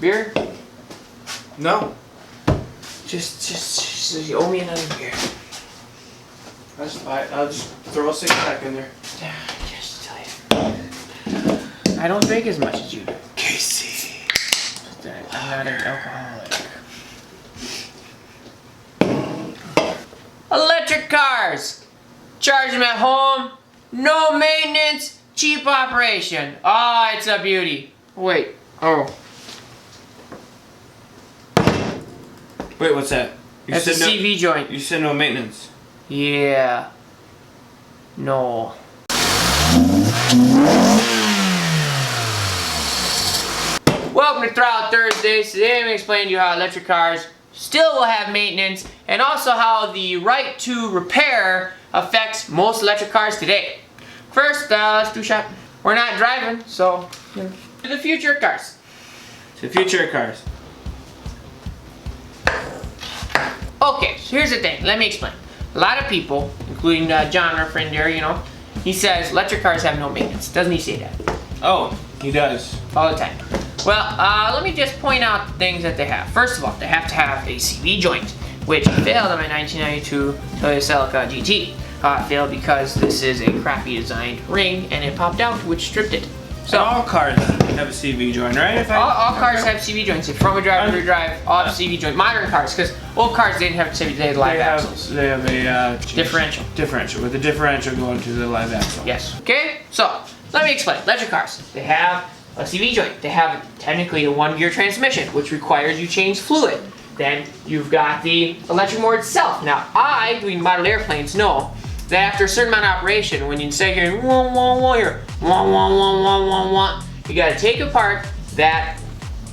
Beer? No. Just you owe me another beer. That's fine. I'll just throw a 6-pack in there. Just tell you. I don't drink as much as you do. Casey. I'm not an alcoholic. Electric cars! Charge them at home, no maintenance, cheap operation. Oh, it's a beauty. Wait, oh. Wait, what's that? That's a CV joint. You said no maintenance. Yeah. No. Welcome to Throttle Thursdays. Today I'm going to explain to you how electric cars still will have maintenance and also how the right to repair affects most electric cars today. First, let's do shot. We're not driving, so to the future of cars. To the future of cars. Okay, so here's the thing. Let me explain. A lot of people, including John, our friend there, he says electric cars have no maintenance. Doesn't he say that? Oh, he does. All the time. Well, let me just point out the things that they have. First of all, they have to have a CV joint, which failed on my 1992 Toyota Celica GT. It failed because this is a crappy designed ring and it popped out, which stripped it. So all cars have a CV joint, right? All cars have CV joints. If front wheel drive, rear drive, all have CV joint. Modern cars, because old cars didn't have CV, they had live axles. They have a differential. Differential, with the differential going to the live axle. Yes. Okay, so let me explain. Electric cars, they have a CV joint. They have technically a 1-gear transmission, which requires you change fluid. Then you've got the electric motor itself. Now, doing model airplanes, know that after a certain amount of operation, when you say hearing wah wah wah here, wah wah wah wah wah wah, you gotta take apart that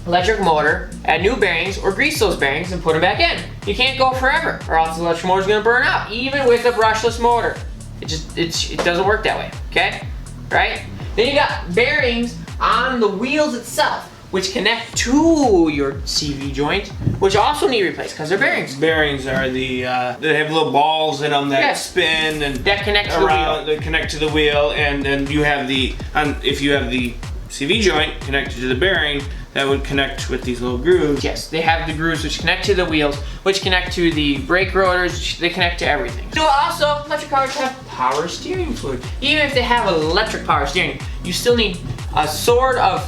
electric motor, add new bearings, or grease those bearings and put them back in. You can't go forever, or else the electric motor's gonna burn out, even with a brushless motor. It doesn't work that way, okay? Right? Then you got bearings on the wheels itself, which connect to your CV joint, which also need replaced because they're bearings. Bearings are they have little balls in them that spin and that connect to the wheel. They connect to the wheel, and then you have if you have the CV joint connected to the bearing, that would connect with these little grooves. Yes, they have the grooves which connect to the wheels, which connect to the brake rotors, which they connect to everything. So also, electric cars have power steering fluid. Even if they have electric power steering, you still need a sort of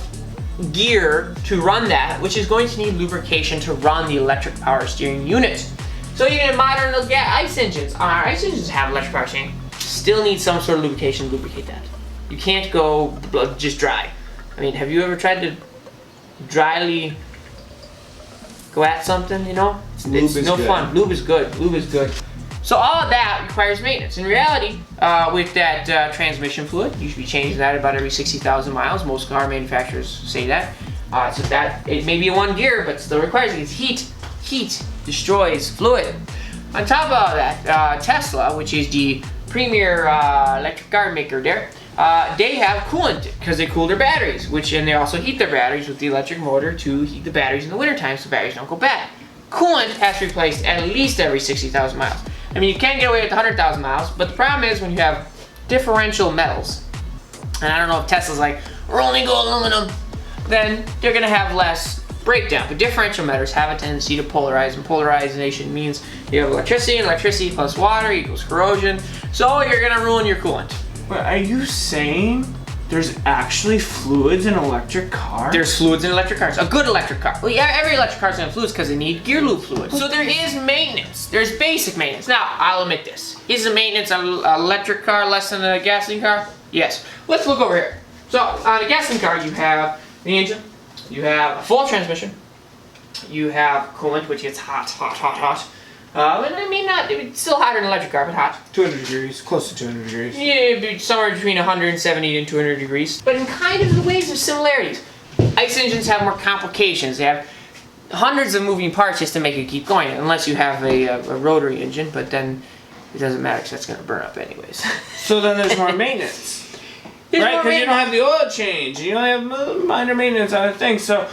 gear to run that, which is going to need lubrication to run the electric power steering unit. So even in modern ICE engines, our ICE engines have electric power steering, still need some sort of lubrication to lubricate that. You can't go just dry. I mean, have you ever tried to dryly go at something, It's no fun. Lube is good. Lube is good. So all of that requires maintenance. In reality, with that transmission fluid, you should be changing that about every 60,000 miles. Most car manufacturers say that. So that it may be a 1-gear, but still requires it. It's heat. Heat destroys fluid. On top of all that, Tesla, which is the premier electric car maker there, they have coolant because they cool their batteries, and they also heat their batteries with the electric motor to heat the batteries in the wintertime so batteries don't go bad. Coolant has to be replaced at least every 60,000 miles. I mean, you can get away with 100,000 miles, but the problem is when you have differential metals, and I don't know if Tesla's like, we're only going aluminum, then they're gonna have less breakdown. But differential metals have a tendency to polarize, and polarization means you have electricity, and electricity plus water equals corrosion, so you're gonna ruin your coolant. But are you saying there's actually fluids in electric cars? There's fluids in electric cars. A good electric car. Well, yeah, every electric car's gonna have fluids because they need gear lube fluids. So there is maintenance. There's basic maintenance. Now, I'll admit this. Is the maintenance on an electric car less than a gasoline car? Yes. Let's look over here. So, on a gasoline car, you have the engine, you have a full transmission, you have coolant, which gets hot, hot, hot, hot. I mean, it's still hotter than an electric car, but hot. 200 degrees, close to 200 degrees. Yeah, somewhere between 170 and 200 degrees. But in kind of the ways of similarities. ICE engines have more complications. They have hundreds of moving parts just to make it keep going, unless you have a rotary engine, but then it doesn't matter because that's going to burn up anyways. So then there's more maintenance. Right, because you don't have the oil change. You don't have minor maintenance on the thing, so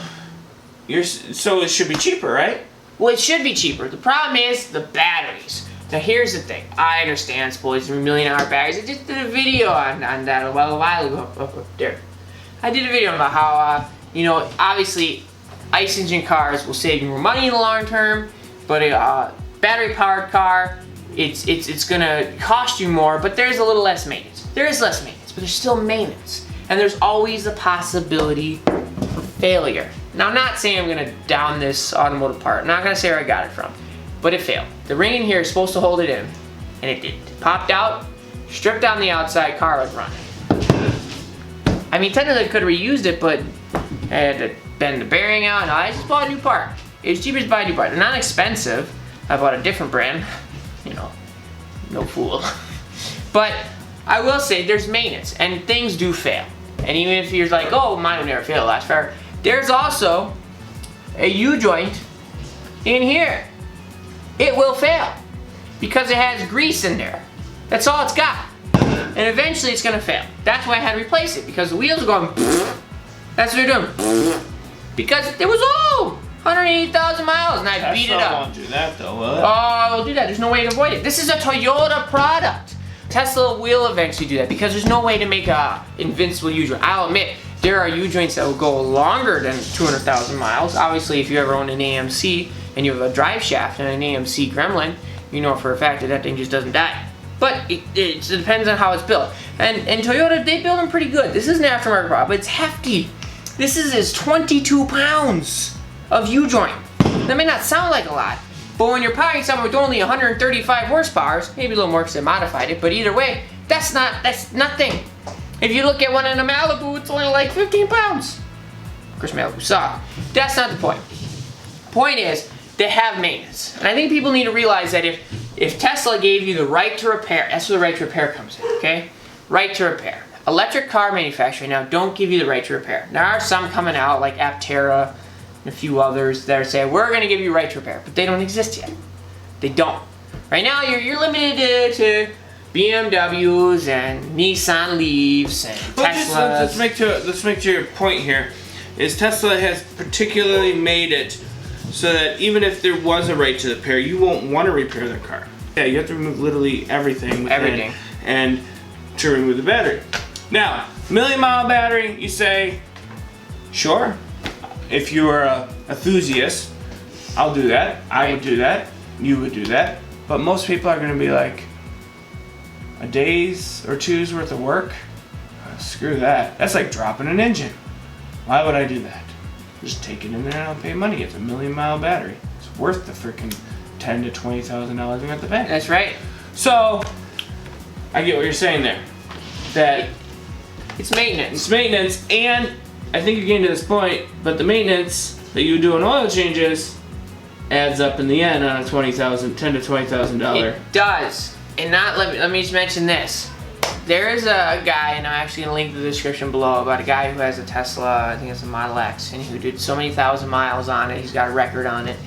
it should be cheaper, right? Well, it should be cheaper. The problem is the batteries. Now, here's the thing. I understand, boys, 1 million-hour batteries. I just did a video on that a while ago up there. I did a video about how, obviously, ICE engine cars will save you more money in the long term, but a battery powered car, it's gonna cost you more, but there's a little less maintenance. There is less maintenance, but there's still maintenance. And there's always the possibility for failure. Now, I'm not saying I'm gonna down this automotive part. I'm not gonna say where I got it from, but it failed. The ring in here is supposed to hold it in, and it didn't. It popped out, stripped down the outside, car was running. I mean, technically I could have reused it, but I had to bend the bearing out. No, I just bought a new part. It's cheaper to buy a new part. They're not expensive. I bought a different brand. You know, no fool. But I will say there's maintenance, and things do fail. And even if you're like, oh, mine will never fail, last forever. There's also a U-joint in here. It will fail because it has grease in there. That's all it's got. And eventually it's gonna fail. That's why I had to replace it, because the wheels are going that's what they're doing. Because it was old, 180,000 miles, and I beat it up. Won't do that though, will it? Oh, I will do that. There's no way to avoid it. This is a Toyota product. Tesla will eventually do that because there's no way to make a invincible U-joint. I'll admit, there are U-joints that will go longer than 200,000 miles. Obviously, if you ever own an AMC and you have a drive shaft and an AMC Gremlin, you know for a fact that that thing just doesn't die. But it depends on how it's built. And Toyota, they build them pretty good. This is an aftermarket product, but it's hefty. This is 22 pounds of U-joint. That may not sound like a lot, but when you're powering something with only 135 horsepower, maybe a little more because they modified it, but either way, that's nothing. If you look at one in a Malibu, it's only like 15 pounds. Of course, Malibu suck. That's not the point. Point is, they have maintenance. And I think people need to realize that if Tesla gave you the right to repair, that's where the right to repair comes in, okay? Right to repair. Electric car manufacturers now don't give you the right to repair. There are some coming out like Aptera and a few others that are saying, we're gonna give you right to repair, but they don't exist yet. They don't. Right now, you're limited to BMWs and Nissan Leafs and Teslas. Let's make to your point here, is Tesla has particularly made it so that even if there was a right to repair, you won't want to repair their car. Yeah, you have to remove literally everything. Everything. And to remove the battery. Now, million-mile battery, you say, sure. If you are an enthusiast, I'll do that. I would do that. You would do that. But most people are going to be like, a day's or two's worth of work? Screw that. That's like dropping an engine. Why would I do that? Just take it in there and I'll pay money. It's a million-mile battery. It's worth the freaking $10,000 to $20,000 we got to pay. That's right. So, I get what you're saying there. That it's maintenance. It's maintenance, and I think you're getting to this point, but the maintenance that you do on oil changes adds up in the end on a $10,000 to $20,000. It does. And let me just mention this. There is a guy, and I'm actually gonna link the description below, about a guy who has a Tesla, I think it's a Model X, and who did so many thousand miles on it. He's got a record on it.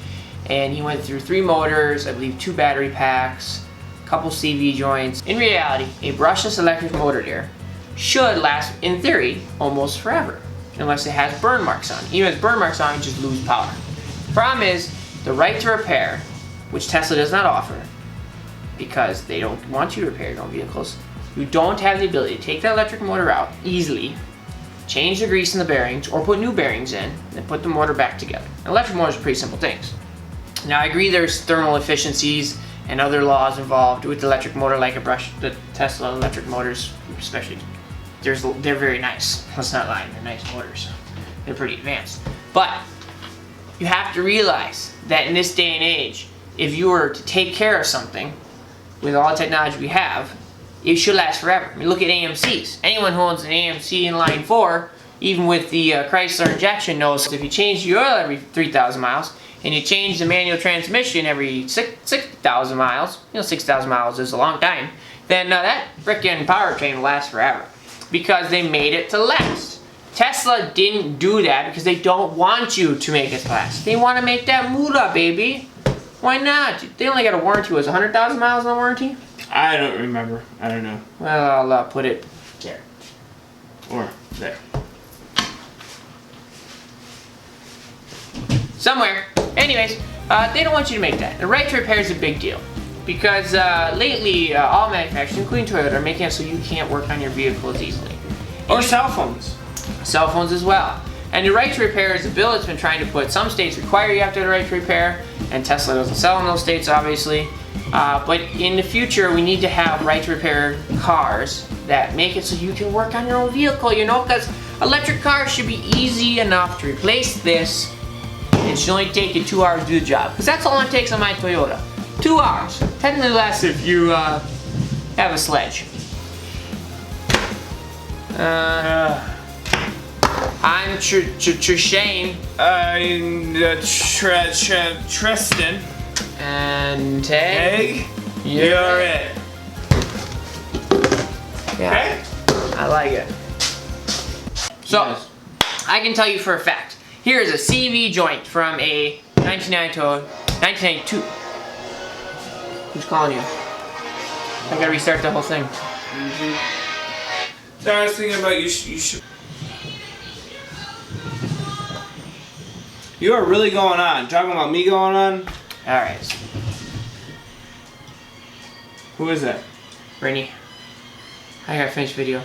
And he went through 3 motors, I believe 2 battery packs, a couple CV joints. In reality, a brushless electric motor there should last, in theory, almost forever. Unless it has burn marks on it. Even if it's burn marks on it, you just lose power. The problem is, the right to repair, which Tesla does not offer, because they don't want you to repair your own vehicles, you don't have the ability to take that electric motor out easily, change the grease in the bearings, or put new bearings in, and then put the motor back together. And electric motors are pretty simple things. Now, I agree there's thermal efficiencies and other laws involved with the electric motor, like the Tesla electric motors, especially. They're very nice. Let's not lie, they're nice motors. They're pretty advanced. But you have to realize that in this day and age, if you were to take care of something with all the technology we have, it should last forever. I mean, look at AMCs. Anyone who owns an AMC in line 4, even with the Chrysler injection, knows if you change the oil every 3,000 miles and you change the manual transmission every 6,000 miles, 6,000 miles is a long time, then that frickin' powertrain will last forever. Because they made it to last. Tesla didn't do that because they don't want you to make it last. They want to make that moolah, baby. Why not? They only got a warranty. Was 100,000 miles on warranty? I don't remember. I don't know. Well, I'll put it there. Or there. Somewhere. Anyways, they don't want you to make that. The right to repair is a big deal. Because lately, all manufacturers, including Toyota, are making it so you can't work on your vehicle as easily. Or cell phones. Cell phones as well. And the right to repair is a bill that's been trying to put, some states require you have to have the right to repair, and Tesla doesn't sell in those states, obviously. But in the future, we need to have right to repair cars that make it so you can work on your own vehicle, you know, because electric cars should be easy enough to replace this. It should only take you 2 hours to do the job, because that's all it takes on my Toyota. 2 hours. Technically less if you have a sledge. I'm Trishane. I'm Tristan. And Tag. You're it. Yeah, Okay. I like it. So, Yes. I can tell you for a fact. Here is a CV joint from a 1992. Who's calling you? I gotta restart the whole thing. So I was thinking about you should. You are really going on. Talking about me going on? Alright. Who is that? Brittany. I gotta finish video.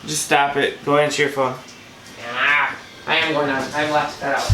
Just stop it. Go answer your phone. Ah, I am going on. I've left that out.